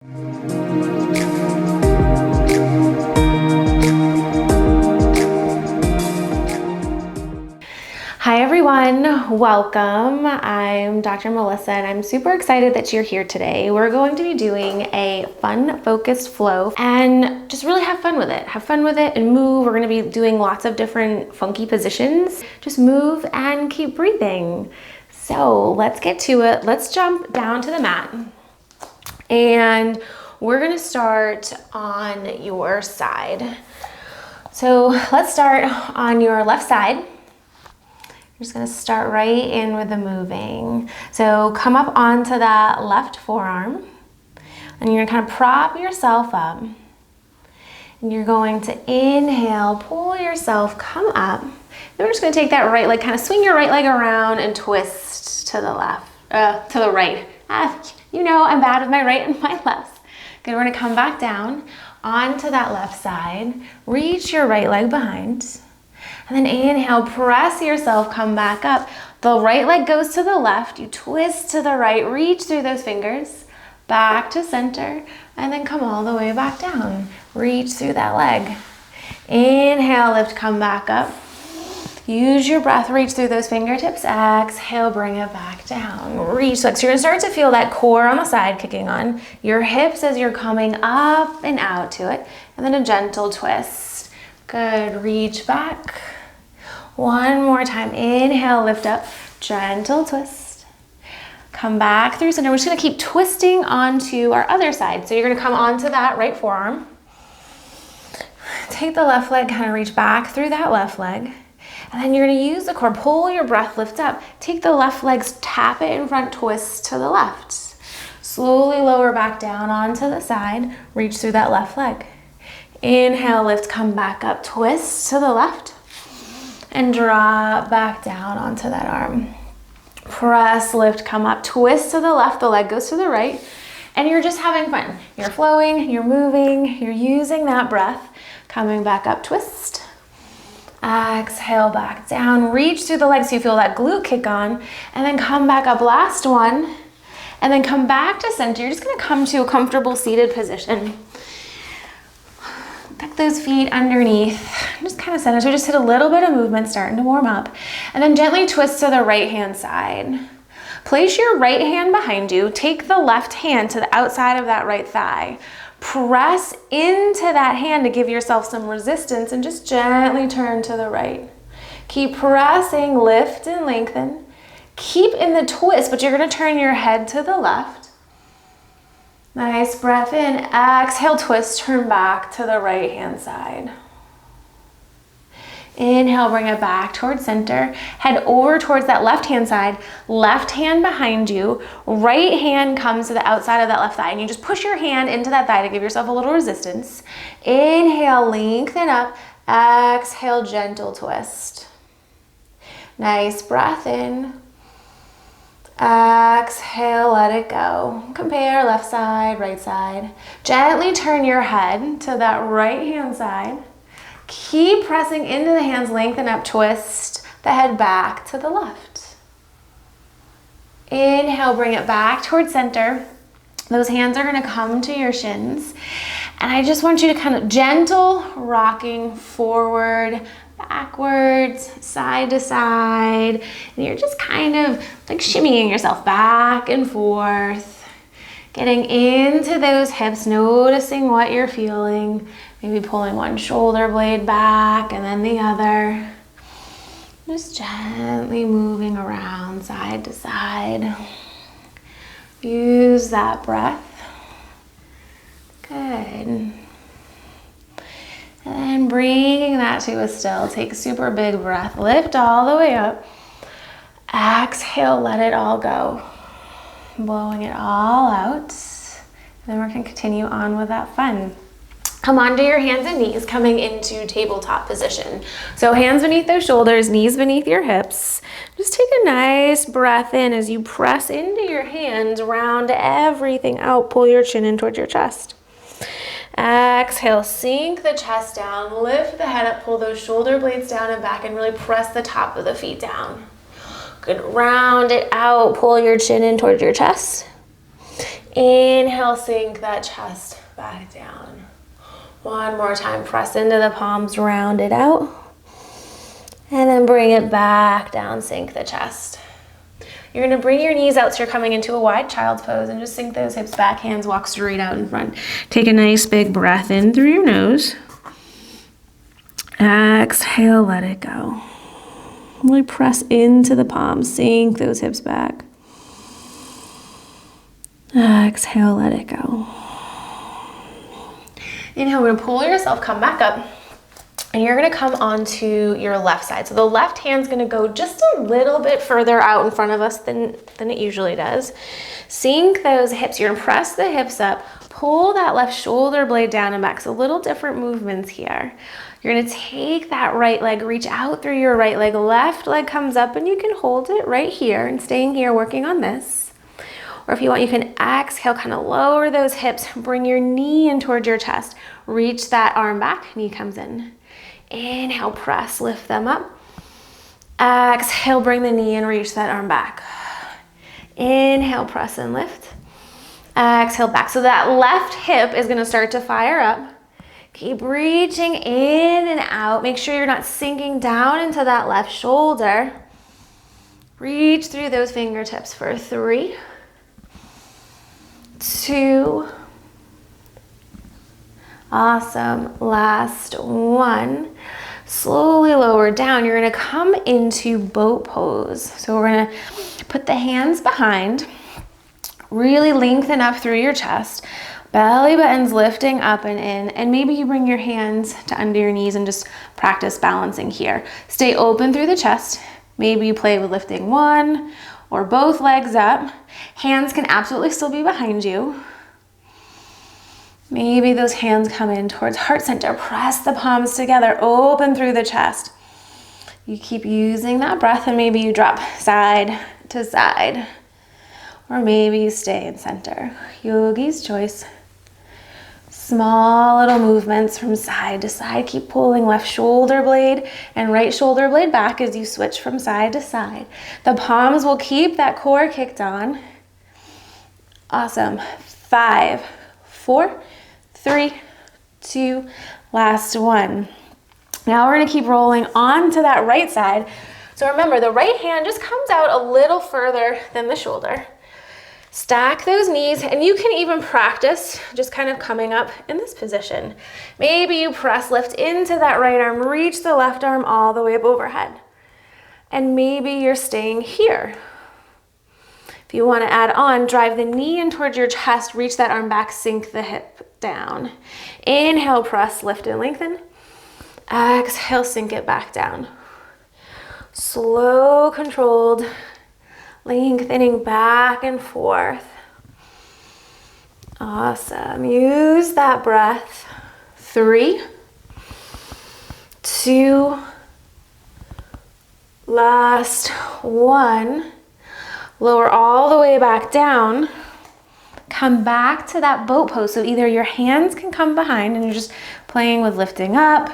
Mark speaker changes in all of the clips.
Speaker 1: Hi everyone, welcome. I'm Dr. Melissa and I'm super excited that you're here today. We're going to be doing a fun focused flow and just really have fun with it. Have fun with it and move. We're going to be doing lots of different funky positions. Just move and keep breathing. So let's get to it. Let's jump down to the mat and we're going to start on your side. So let's start on your left side. You're just gonna start right in with the moving. So come up onto that left forearm and you're gonna kind of prop yourself up. And you're going to inhale, pull yourself, come up. Then we're just gonna take that right leg, kind of swing your right leg around and twist to the left, to the right. You know I'm bad with my right and my left. Good, we're gonna come back down onto that left side. Reach your right leg behind. And then inhale, press yourself, come back up. The right leg goes to the left, you twist to the right, reach through those fingers, back to center, and then come all the way back down. Reach through that leg. Inhale, lift, come back up. Use your breath, reach through those fingertips. Exhale, bring it back down. Reach, so you're gonna start to feel that core on the side kicking on. Your hips as you're coming up and out to it. And then a gentle twist. Good, reach back. One more time, inhale, lift up, gentle twist. Come back through center. We're just gonna keep twisting onto our other side. So you're gonna come onto that right forearm. Take the left leg, kind of reach back through that left leg. And then you're gonna use the core, pull your breath, lift up. Take the left legs, tap it in front, twist to the left. Slowly lower back down onto the side, reach through that left leg. Inhale, lift, come back up, twist to the left. And drop back down onto that arm. Press, lift, come up, twist to the left, the leg goes to the right, and you're just having fun. You're flowing, you're moving, you're using that breath. Coming back up, twist. Exhale, back down, reach through the legs so you feel that glute kick on, and then come back up, last one, and then come back to center. You're just gonna come to a comfortable seated position. Tuck those feet underneath, just kind of center. So we just hit a little bit of movement, starting to warm up. And then gently twist to the right hand side. Place your right hand behind you. Take the left hand to the outside of that right thigh. Press into that hand to give yourself some resistance and just gently turn to the right. Keep pressing, lift and lengthen. Keep in the twist, but you're gonna turn your head to the left. Nice breath in, exhale, twist, turn back to the right hand side. Inhale, bring it back towards center. Head over towards that left hand side, left hand behind you, right hand comes to the outside of that left thigh, and you just push your hand into that thigh to give yourself a little resistance. Inhale, lengthen up, exhale, gentle twist. Nice breath in. Exhale, let it go. Compare left side, right side. Gently turn your head to that right hand side. Keep pressing into the hands, lengthen up, twist the head back to the left. Inhale, bring it back towards center. Those hands are gonna come to your shins. And I just want you to kind of gentle rocking forward, backwards, side to side. And you're just kind of like shimmying yourself back and forth. Getting into those hips, noticing what you're feeling. Maybe pulling one shoulder blade back and then the other. Just gently moving around side to side. Use that breath. Good. And then bringing that to a still. Take a super big breath. Lift all the way up. Exhale, let it all go. Blowing it all out. And then we're going to continue on with that fun. Come onto your hands and knees, coming into tabletop position. So hands beneath those shoulders, knees beneath your hips. Just take a nice breath in as you press into your hands, round everything out, pull your chin in towards your chest. Exhale, sink the chest down, lift the head up, pull those shoulder blades down and back, and really press the top of the feet down. Good, round it out, pull your chin in towards your chest. Inhale, sink that chest back down. One more time, press into the palms, round it out. And then bring it back down, sink the chest. You're gonna bring your knees out so you're coming into a wide child's pose and just sink those hips back, hands walk straight out in front. Take a nice big breath in through your nose. Exhale, let it go. Really press into the palms, sink those hips back. Exhale, let it go. Inhale, we're gonna pull yourself, come back up, and you're gonna come onto your left side. So the left hand's gonna go just a little bit further out in front of us than it usually does. Sink those hips, you're gonna press the hips up, pull that left shoulder blade down and back. So little different movements here. You're gonna take that right leg, reach out through your right leg, left leg comes up and you can hold it right here and staying here working on this. Or if you want, you can exhale, kind of lower those hips, bring your knee in towards your chest, reach that arm back, knee comes in. Inhale, press, lift them up. Exhale, bring the knee and reach that arm back. Inhale, press and lift. Exhale, back. So that left hip is gonna start to fire up. Keep reaching in and out. Make sure you're not sinking down into that left shoulder. Reach through those fingertips for 3, 2, awesome, last one. Slowly lower down. You're gonna come into boat pose. So we're gonna put the hands behind, really lengthen up through your chest, belly buttons lifting up and in, and maybe you bring your hands to under your knees and just practice balancing here. Stay open through the chest. Maybe you play with lifting one or both legs up. Hands can absolutely still be behind you. Maybe those hands come in towards heart center. Press the palms together, open through the chest. You keep using that breath and maybe you drop side to side. Or maybe you stay in center. Yogi's choice. Small little movements from side to side. Keep pulling left shoulder blade and right shoulder blade back as you switch from side to side. The palms will keep that core kicked on. Awesome. 5, 4, 3, 2, last one. Now we're gonna keep rolling onto that right side. So remember, the right hand just comes out a little further than the shoulder. Stack those knees, and you can even practice just kind of coming up in this position. Maybe you press, lift into that right arm, reach the left arm all the way up overhead. And maybe you're staying here. If you want to add on, drive the knee in towards your chest, reach that arm back, sink the hip down. Inhale, press, lift and lengthen. Exhale, sink it back down. Slow, controlled, lengthening back and forth. Awesome. Use that breath. 3, 2, last one. Lower all the way back down. Come back to that boat pose. So either your hands can come behind and you're just playing with lifting up.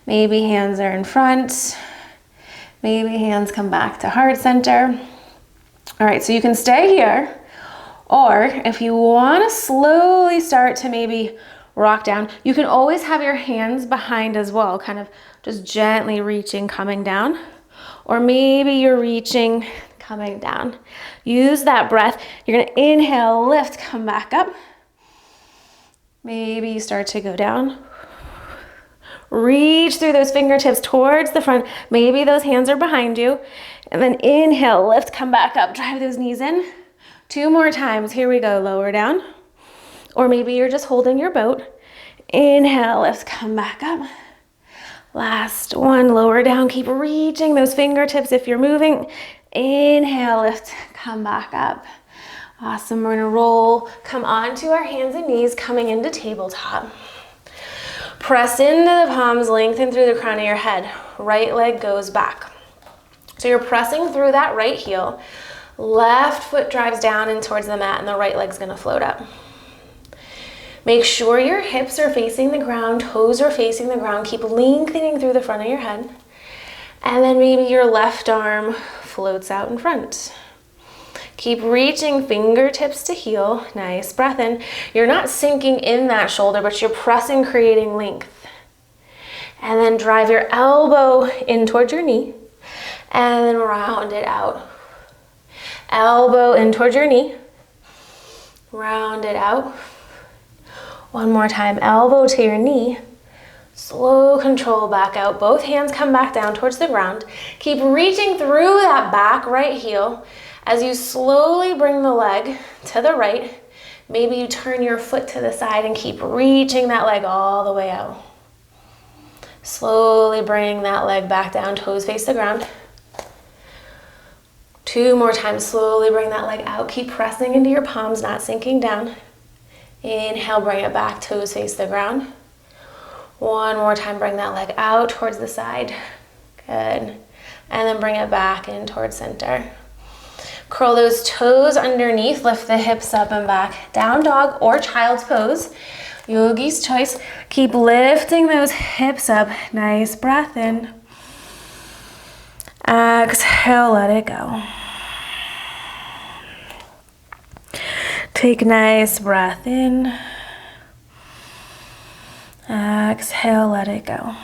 Speaker 1: Maybe hands are in front. Maybe hands come back to heart center. All right, so you can stay here. Or if you want to slowly start to maybe rock down, you can always have your hands behind as well, kind of just gently reaching, coming down. Or maybe you're reaching, coming down. Use that breath. You're gonna inhale, lift, come back up. Maybe you start to go down. Reach through those fingertips towards the front. Maybe those hands are behind you. And then inhale, lift, come back up. Drive those knees in. 2 more times. Here we go. Lower down. Or maybe you're just holding your boat. Inhale, lift, come back up. Last one. Lower down. Keep reaching those fingertips if you're moving. Inhale, lift, come back up. Awesome. We're gonna roll, come onto our hands and knees, coming into tabletop. Press into the palms, lengthen through the crown of your head. Right leg goes back. So you're pressing through that right heel. Left foot drives down and towards the mat, and the right leg's gonna float up. Make sure your hips are facing the ground, toes are facing the ground. Keep lengthening through the front of your head. And then maybe your left arm floats out in front. Keep reaching fingertips to heel. Nice breath in. You're not sinking in that shoulder, but you're pressing, creating length. And then drive your elbow in towards your knee and then round it out. Elbow in towards your knee. Round it out. One more time, elbow to your knee. Slow control back out. Both hands come back down towards the ground. Keep reaching through that back right heel as you slowly bring the leg to the right. Maybe you turn your foot to the side and keep reaching that leg all the way out. Slowly bring that leg back down, toes face the ground. 2 more times, slowly bring that leg out. Keep pressing into your palms, not sinking down. Inhale, bring it back, toes face the ground. 1 more time, bring that leg out towards the side. Good. And then bring it back in towards center. Curl those toes underneath, lift the hips up and back. Down dog or child's pose. Yogi's choice. Keep lifting those hips up. Nice breath in. Exhale, let it go. Take a nice breath in. Exhale, let it go.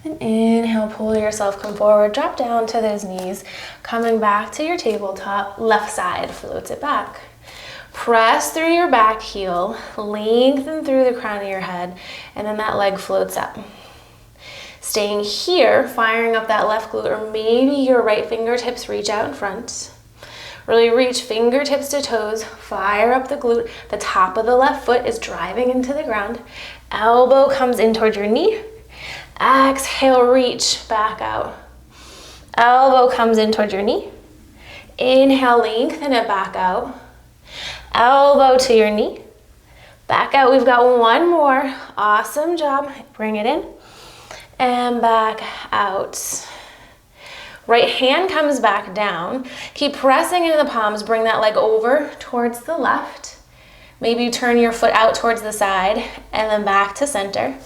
Speaker 1: And inhale, pull yourself, come forward, drop down to those knees. Coming back to your tabletop, left side, floats it back. Press through your back heel, lengthen through the crown of your head, and then that leg floats up. Staying here, firing up that left glute, or maybe your right fingertips reach out in front. Really reach fingertips to toes, fire up the glute. The top of the left foot is driving into the ground. Elbow comes in towards your knee. Exhale, reach back out. Elbow comes in towards your knee. Inhale, lengthen it back out. Elbow to your knee. Back out. We've got 1 more. Awesome job. Bring it in. And back out. Right hand comes back down. Keep pressing into the palms. Bring that leg over towards the left. Maybe you turn your foot out towards the side and then back to center.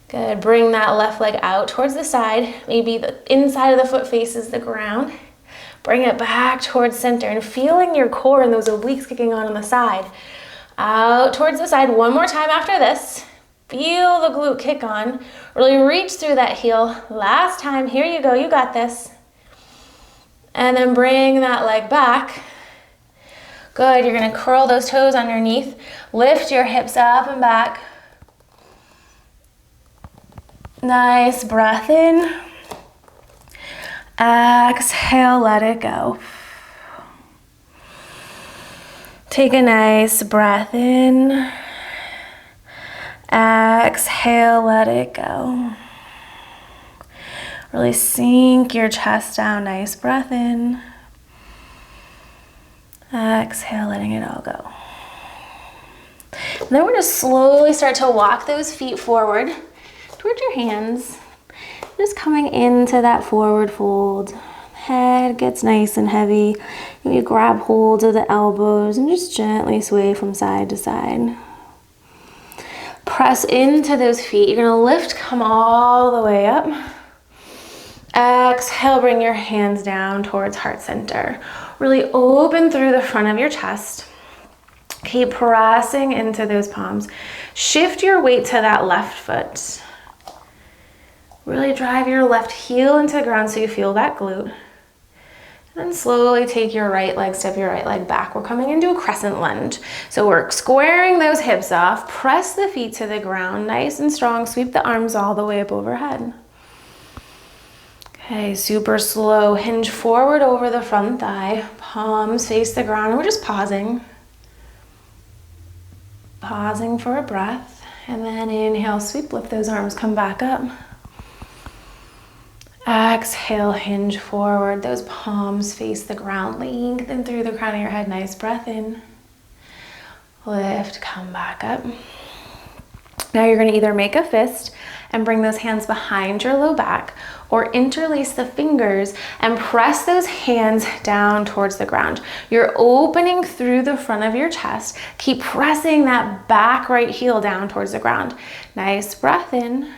Speaker 1: Good. Bring that left leg out towards the side. Maybe the inside of the foot faces the ground. Bring it back towards center and feeling your core and those obliques kicking on the side. Out towards the side. 1 more time after this. Feel the glute kick on. Really reach through that heel. Last time. Here you go. You got this. And then bring that leg back. Good. You're going to curl those toes underneath. Lift your hips up and back. Nice breath in. Exhale, let it go. Take a nice breath in. Exhale, let it go. Really sink your chest down. Nice breath in. Exhale, letting it all go. And then we're going to slowly start to walk those feet forward towards your hands. Just coming into that forward fold. Head gets nice and heavy. You grab hold of the elbows and just gently sway from side to side. Press into those feet. You're going to lift, come all the way up. Exhale, bring your hands down towards heart center. Really open through the front of your chest. Keep pressing into those palms. Shift your weight to that left foot. Really drive your left heel into the ground so you feel that glute. And then slowly take your right leg, step your right leg back. We're coming into a crescent lunge. So we're squaring those hips off, press the feet to the ground, nice and strong. Sweep the arms all the way up overhead. Okay, super slow. Hinge forward over the front thigh. Palms face the ground. We're just pausing. Pausing for a breath. And then inhale, sweep, lift those arms, come back up. Exhale, hinge forward. Those palms face the ground. Lengthen through the crown of your head. Nice breath in. Lift, come back up. Now you're going to either make a fist and bring those hands behind your low back, or interlace the fingers and press those hands down towards the ground. You're opening through the front of your chest. Keep pressing that back right heel down towards the ground. Nice breath in.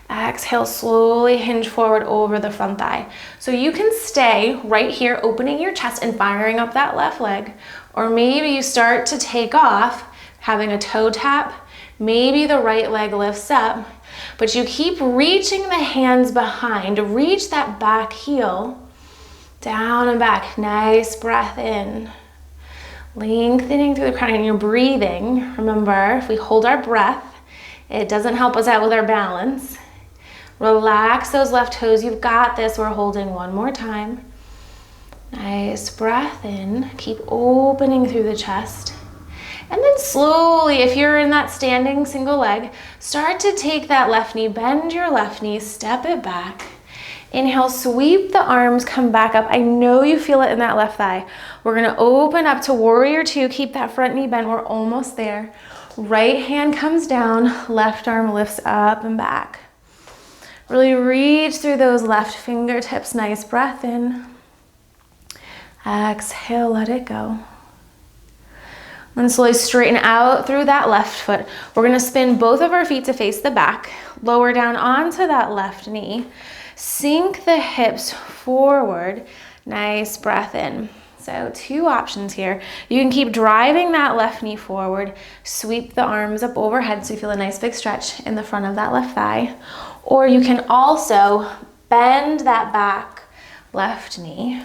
Speaker 1: Exhale, slowly hinge forward over the front thigh. So you can stay right here, opening your chest and firing up that left leg. Or maybe you start to take off, having a toe tap. Maybe the right leg lifts up, but you keep reaching the hands behind. Reach that back heel, down and back. Nice breath in. Lengthening through the crown, and you're breathing. Remember, if we hold our breath, it doesn't help us out with our balance. Relax those left toes. You've got this. We're holding one more time. Nice breath in. Keep opening through the chest. And then slowly, if you're in that standing single leg, start to take that left knee, bend your left knee, step it back. Inhale, sweep the arms, come back up. I know you feel it in that left thigh. We're gonna open up to warrior two. Keep that front knee bent. We're almost there. Right hand comes down, left arm lifts up and back. Really reach through those left fingertips. Nice breath in. Exhale, let it go. And slowly straighten out through that left foot. We're gonna spin both of our feet to face the back. Lower down onto that left knee. Sink the hips forward. Nice breath in. So 2 options here. You can keep driving that left knee forward. Sweep the arms up overhead so you feel a nice big stretch in the front of that left thigh. Or you can also bend that back left knee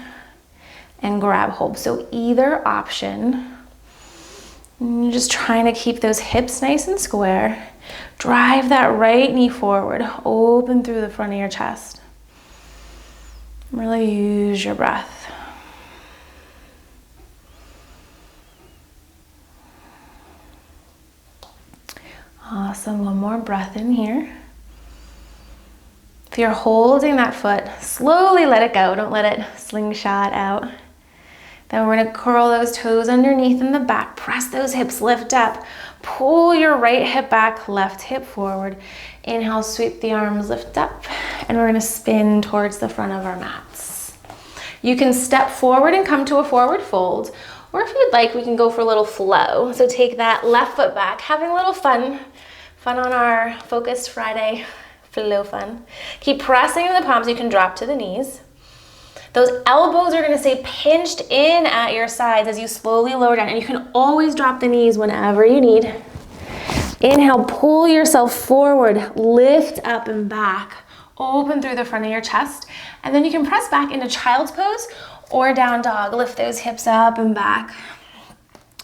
Speaker 1: and grab hold. So either option. You're just trying to keep those hips nice and square. Drive that right knee forward. Open through the front of your chest. Really use your breath. Awesome. One more breath in here. If you're holding that foot, slowly let it go. Don't let it slingshot out. Then we're gonna curl those toes underneath in the back. Press those hips, lift up. Pull your right hip back, left hip forward. Inhale, sweep the arms, lift up. And we're gonna spin towards the front of our mats. You can step forward and come to a forward fold. Or if you'd like, we can go for a little flow. So take that left foot back, having a little fun on our Focused Friday flow fun. Keep pressing in the palms. You can drop to the knees. Those elbows are gonna stay pinched in at your sides as you slowly lower down, and you can always drop the knees whenever you need. Inhale, pull yourself forward, lift up and back, open through the front of your chest, and then you can press back into child's pose or down dog. Lift those hips up and back.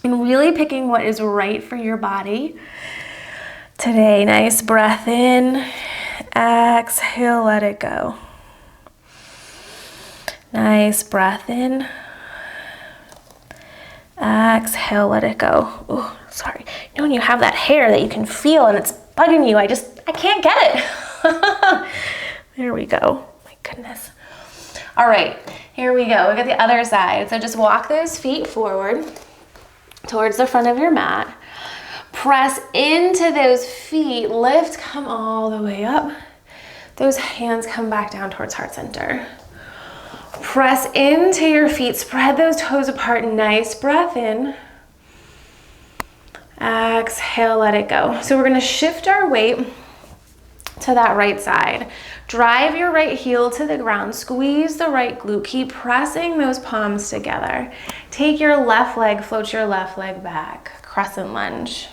Speaker 1: And really picking what is right for your body today. Nice breath in, exhale, let it go. Nice breath in. Exhale, let it go. Oh, sorry. You know when you have that hair that you can feel and it's bugging you, I can't get it. There we go. My goodness. All right, here we go. We got the other side. So just walk those feet forward towards the front of your mat. Press into those feet. Lift, come all the way up. Those hands come back down towards heart center. Press into your feet, spread those toes apart, nice breath in. Exhale, let it go. So we're gonna shift our weight to that right side. Drive your right heel to the ground, squeeze the right glute, keep pressing those palms together. Take your left leg, float your left leg back, Crescent Lunge.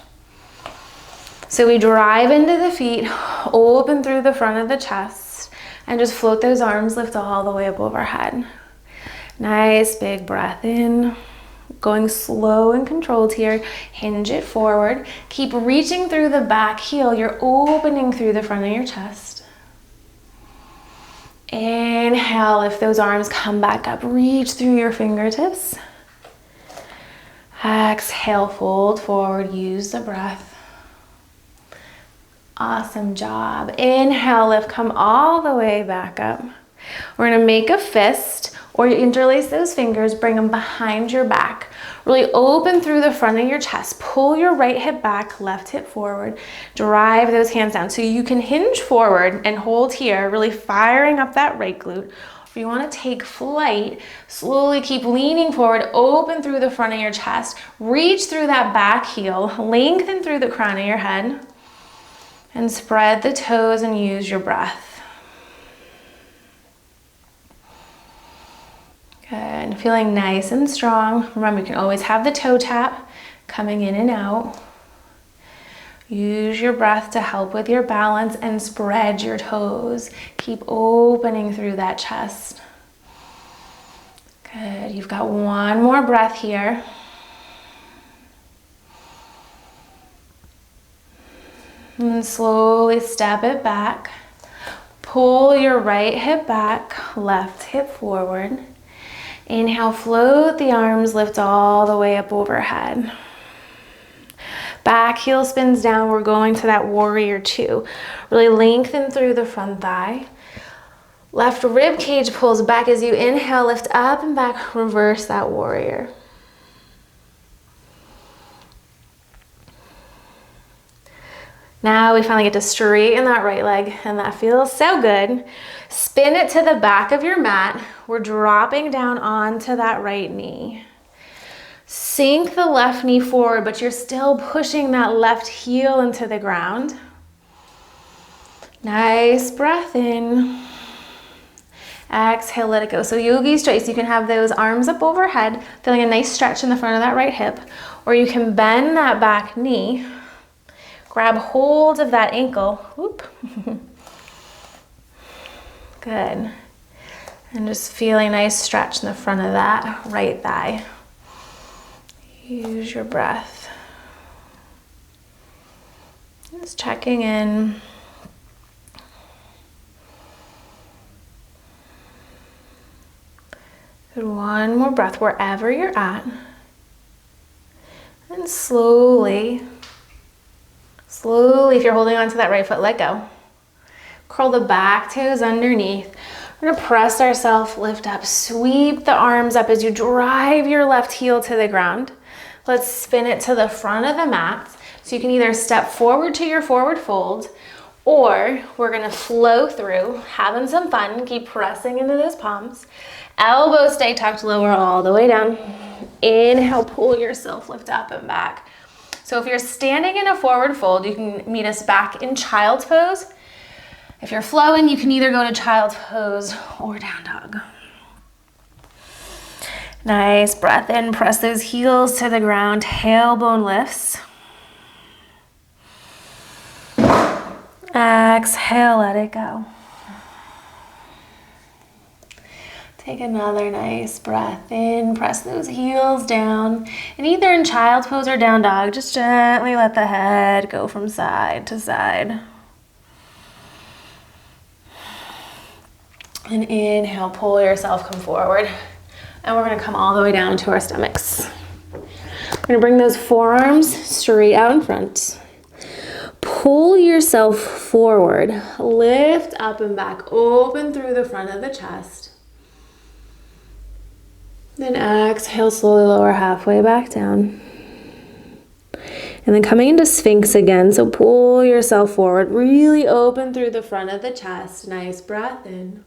Speaker 1: So we drive into the feet, open through the front of the chest, and just float those arms, lift all the way up overhead. Nice big breath in. Going slow and controlled here. Hinge it forward. Keep reaching through the back heel. You're opening through the front of your chest. Inhale, lift those arms, come back up. Reach through your fingertips. Exhale, fold forward, use the breath. Awesome job. Inhale, lift, come all the way back up. We're gonna make a fist, or you interlace those fingers, bring them behind your back. Really open through the front of your chest. Pull your right hip back, left hip forward. Drive those hands down. So you can hinge forward and hold here, really firing up that right glute. If you wanna take flight, slowly keep leaning forward, open through the front of your chest, reach through that back heel, lengthen through the crown of your head. And spread the toes and use your breath. Good, feeling nice and strong. Remember, you can always have the toe tap coming in and out. Use your breath to help with your balance and spread your toes. Keep opening through that chest. Good, you've got one more breath here. And slowly step it back. Pull your right hip back, left hip forward. Inhale, float the arms, lift all the way up overhead. Back heel spins down. We're going to that warrior two. Really lengthen through the front thigh. Left rib cage pulls back as you inhale, lift up and back, reverse that warrior. Now we finally get to straighten that right leg, and that feels so good. Spin it to the back of your mat. We're dropping down onto that right knee. Sink the left knee forward, but you're still pushing that left heel into the ground. Nice breath in. Exhale, let it go. So yogi's choice, you can have those arms up overhead, feeling a nice stretch in the front of that right hip, or you can bend that back knee. Grab hold of that ankle. Whoop. Good. And just feeling a nice stretch in the front of that right thigh. Use your breath. Just checking in. Good. One more breath wherever you're at. And slowly, if you're holding on to that right foot, let go. Curl the back toes underneath. We're gonna press ourselves, lift up, sweep the arms up as you drive your left heel to the ground. Let's spin it to the front of the mat. So you can either step forward to your forward fold, or we're gonna flow through, having some fun. Keep pressing into those palms. Elbows stay tucked, lower all the way down. Inhale, pull yourself, lift up and back. So if you're standing in a forward fold, you can meet us back in child's pose. If you're flowing, you can either go to child's pose or down dog. Nice breath in, press those heels to the ground, tailbone lifts. Exhale, let it go. Take another nice breath in, press those heels down, and either in child's pose or down dog, just gently let the head go from side to side. And inhale, pull yourself, come forward. And we're gonna come all the way down to our stomachs. We're gonna bring those forearms straight out in front. Pull yourself forward, lift up and back, open through the front of the chest. Then exhale, slowly lower halfway back down. And then coming into Sphinx again, so pull yourself forward, really open through the front of the chest. Nice breath in.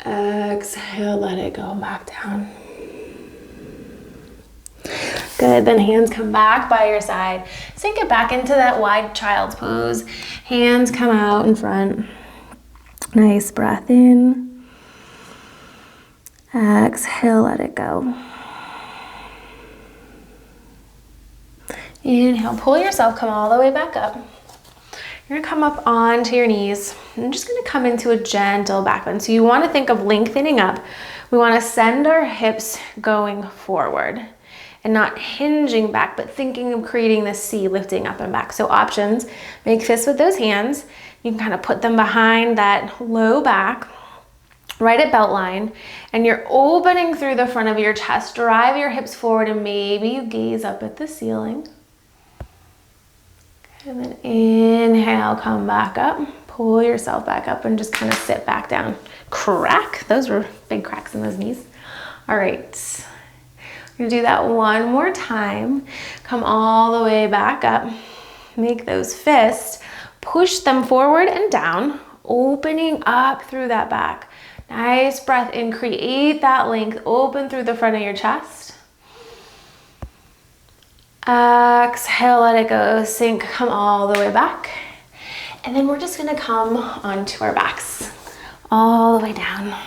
Speaker 1: Exhale, let it go back down. Good, then hands come back by your side. Sink it back into that wide child's pose. Hands come out in front. Nice breath in. Exhale, let it go. Inhale, pull yourself, come all the way back up. You're gonna come up onto your knees. I'm just gonna come into a gentle back bend. So you wanna think of lengthening up. We wanna send our hips going forward and not hinging back, but thinking of creating this C, lifting up and back. So options, make fists with those hands. You can kind of put them behind that low back, right at belt line, and you're opening through the front of your chest. Drive your hips forward and maybe you gaze up at the ceiling. And then inhale, come back up, pull yourself back up and just kind of sit back down. Crack, those were big cracks in those knees. All right, we're gonna do that one more time. Come all the way back up, make those fists, push them forward and down, opening up through that back. Nice breath in, create that length, open through the front of your chest. Exhale, let it go, sink, come all the way back. And then we're just gonna come onto our backs, all the way down.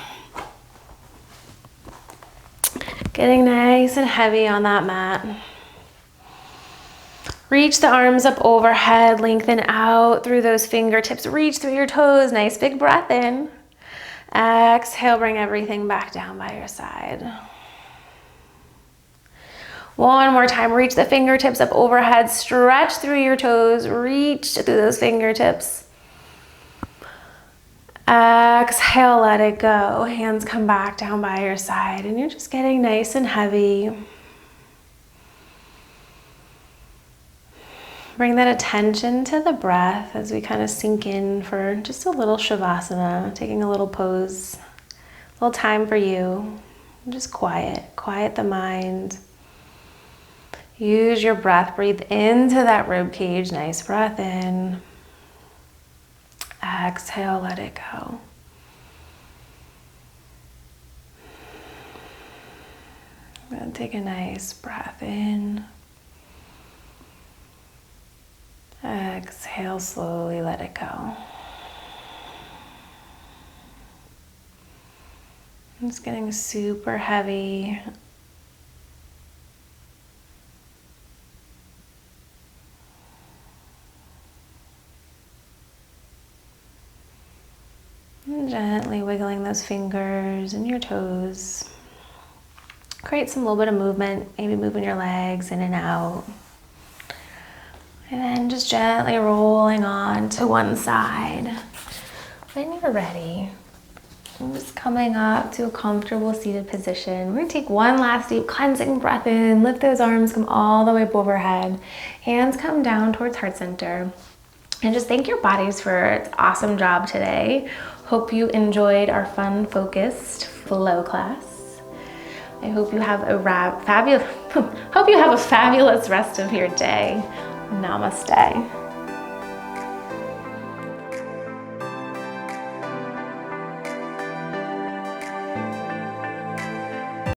Speaker 1: Getting nice and heavy on that mat. Reach the arms up overhead, lengthen out through those fingertips, reach through your toes, nice big breath in. Exhale, bring everything back down by your side. One more time, reach the fingertips up overhead, stretch through your toes, reach through those fingertips. Exhale, let it go. Hands come back down by your side, and you're just getting nice and heavy. Bring that attention to the breath as we kind of sink in for just a little Shavasana, taking a little pose, a little time for you. Just quiet the mind. Use your breath, breathe into that rib cage, nice breath in. Exhale, let it go. And take a nice breath in. Exhale, slowly let it go. It's getting super heavy. And gently wiggling those fingers and your toes. Create some little bit of movement, maybe moving your legs in and out. And then just gently rolling on to one side. When you're ready, I'm just coming up to a comfortable seated position. We're gonna take one last deep cleansing breath in, lift those arms, come all the way up overhead. Hands come down towards heart center. And just thank your bodies for its awesome job today. Hope you enjoyed our fun, focused flow class. I hope you have a fabulous rest of your day. Namaste.